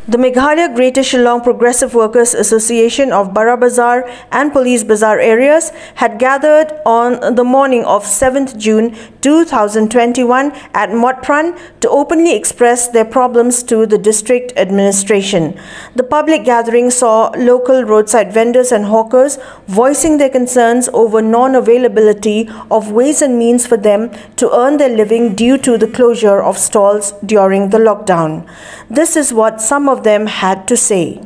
The Meghalaya Greater Shillong Progressive Workers Association of Bara Bazar and Police Bazar areas had gathered on the morning of 7th June 2021 at Motpran to openly express their problems to the district administration. The public gathering saw local roadside vendors and hawkers voicing their concerns over non-availability of ways and means for them to earn their living due to the closure of stalls during the lockdown. This is what some of them had to say.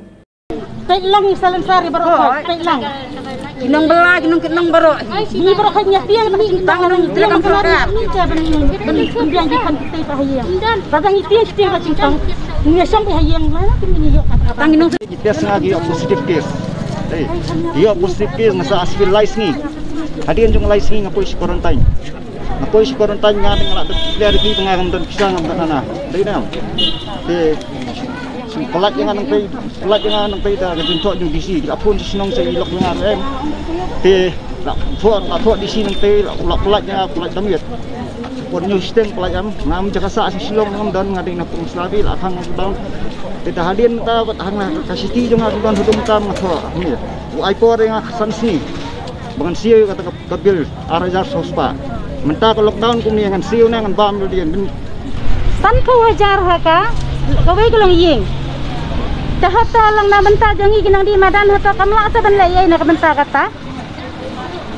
Pelat jangan nang pay dah juntok jung DC lapun sinong sa ilok nga rem te lapun DC nang pay pelat nya pelat damit pon new system pelat am ngam jakasa silong ngam dan ngading na pung slabi akhang bang te hadin ta hang na kasiti jung dan hudum tam tho ni ai por nga sansi bangan siu kata kabil arajar sospa menta ko lockdown kum ni ngan siu na ngan bam dian san ko hajar haka kawai kelong yeng tahata lang na benta jangi ginang di madan hata kamla sa banlay ay nakabenta kata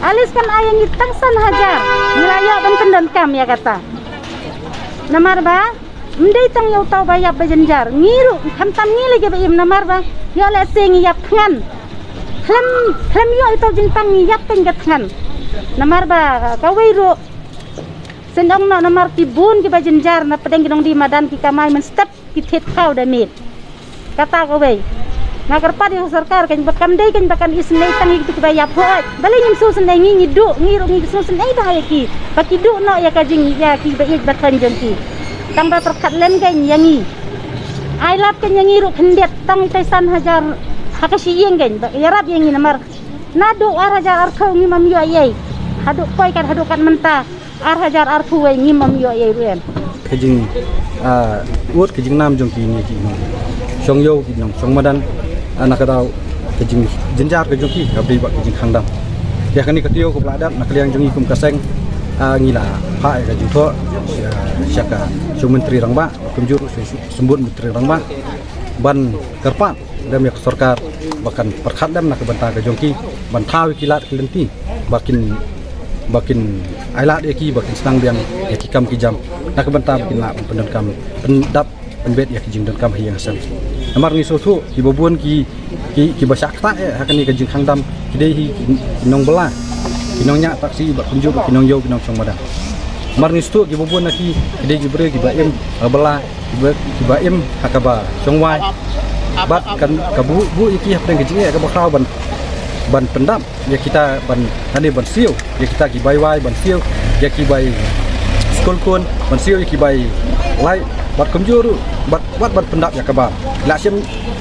alis kan ayang itang san hajar nilaya ban pendan kam ya kata namar ba mendai tang yau tau bayap bajanjar ngiru khamtam ngile ge baim namar ba yo la seng yap ngan khlam yo ito jintang yap teng gatngan namar ba kawai ro sendong na namar tibun ke bajanjar na pedeng ginong di madan ki kamai men step ki thet kau da mit kata kawai ngagar padi sarkar kan bakam dei kan bakan isnei tangi tu bayap hoi bali nyim su senai ngi du ngiru ngi su senai ba ki baki du no ya kajing ya ki ba ik bakan janti tang ba terkat lem kan yangi ai lap kan yangi ru khendet tang taisan hajar hakashi yeng kan ya rab yangi namar nadu ar hajar ar khau ngi mam yo ai haduk koi kan haduk kan menta ar hajar ar thuai ngi mam yo ai ruem kajing uot kajing nam jong ki ni ki song yo ki nong song madan anak kadau kajing jenjar ke jong ki abdi bak kajing khangdam ya kani katio ko bladat nak liang jong kum kaseng ngila pha ka jong tho syaka su menteri rangba kumjur sembut menteri rangba ban kerpat dam yak sarkar bakan perkhadam nak banta ka jong ki ban thawi kilat kelenti bakin ailat eki bakin senang biang eki kam ki jam nak banta bakin la pendam pendap penbet ya kijing dan kam hiang san namar ni sotu ki bobon ki basak ta hakani kajing khangdam kidei hi kinong bela kinong nya taksi ba kunjuk kinong yo kinong song madan mar ni sotu ki bobon naki kidei ki bre ki baim bela ki baim hakaba song wai bat kan kabu bu iki hapdeng kijing ya ka bakrau ban pendam ya kita ban tadi ban siu ya kita ki bai wai ban siu ya ki bai skol kon ban siu ya ki bai lai bat kumjuru bat pendap ya kabar la sim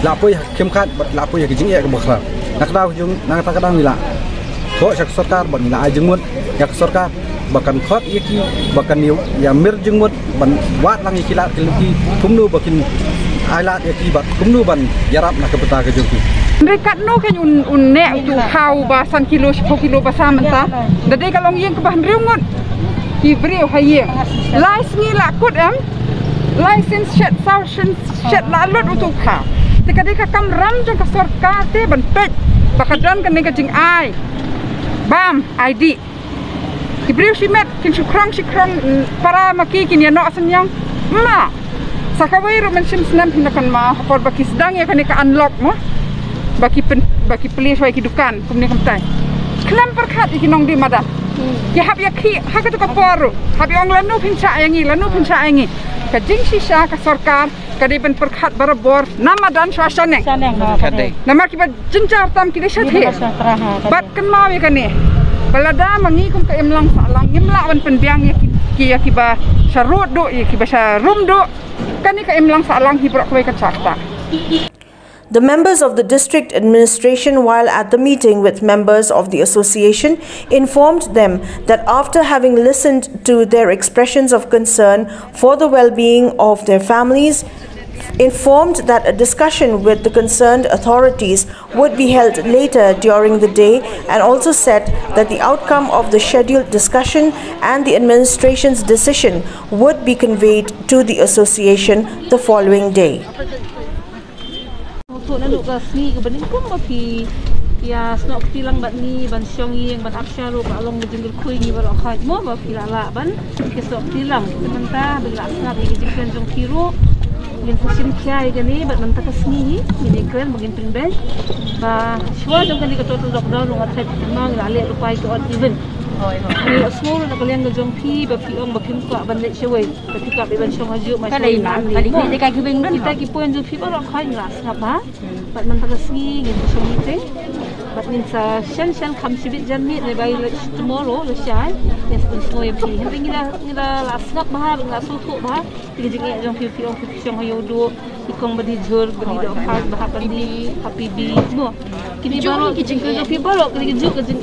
la poi kem khat bat la poi ki jing ya ka bakra nak daw jung nak ta kadang mila ko sak sarkar ban mila ajengmut ya sarkar bakan khot yaki bakan niu ya mir jengmut ban wat lang iki la kelki kumnu bakin ailat yaki bat kumnu ban yarap nak beta ka jungki mereka no kan un nek tu kau basan kilo 10 kilo basam mentah dade kalong yeng ke bahan riungut ki breu hayeng lais ngi la kut am license shed la lut untuk kau tikadika kam ram jong ka sarkar te ban pej bakadan kan nega jing ai bam id ki breu simet kin syukrang para maki kin ya no senyang ma sakawai ro men sim senam hinakan ma por baki sedang ya kan ka unlock mo baki police wai kidukan kumni kamtai klam perkhat ikinong di madan ya hab yakhi hakatu ka poru hab yong lanu pincha yangi kajing sisa ka sarkar kadi ben perkhat barabor namadan swasane namar ki ba jenjar tam ki desathi bat kan mawi kani balada mangi kum ka imlang salang imla wan penbiang ya ki ba sarut do ya ki ba sarum do kani ka imlang salang hibrok wai ka chakta. The members of the district administration, while at the meeting with members of the association, informed them that after having listened to their expressions of concern for the well-being of their families, informed that a discussion with the concerned authorities would be held later during the day, and also said that the outcome of the scheduled discussion and the administration's decision would be conveyed to the association the following day. Ya snok tilang bat ni ban syong yeng ban aksya ro ka long jengel kui ni bar khai mo ba filala ban ke sok tilang menta bila snap ni jengkel jong kiro ngin pusim kya gani bat menta ka sni ni kren magin prinben ba shwa jong kali ka to lockdown ro ngat mang la le rupai ko on even ni small na kalian jong pi ba pi ong ba kim ka ban le shwe ba ti ka ban syong haju ma shwe ni ka ki beng kita ki poin jong pi ba khai ngla snap ba bat menta ka sni ngin syong ni te but means shan kam sibit jan meet le by tomorrow le shan yes pun semua yang pi hendak ngila la snap bah ngila susu bah tiga jeng jong pi ong pi syong hayo do ikong badi jur badi do khas bah badi happy bi semua kini baru ki jeng jong pi baru kini juk ke jeng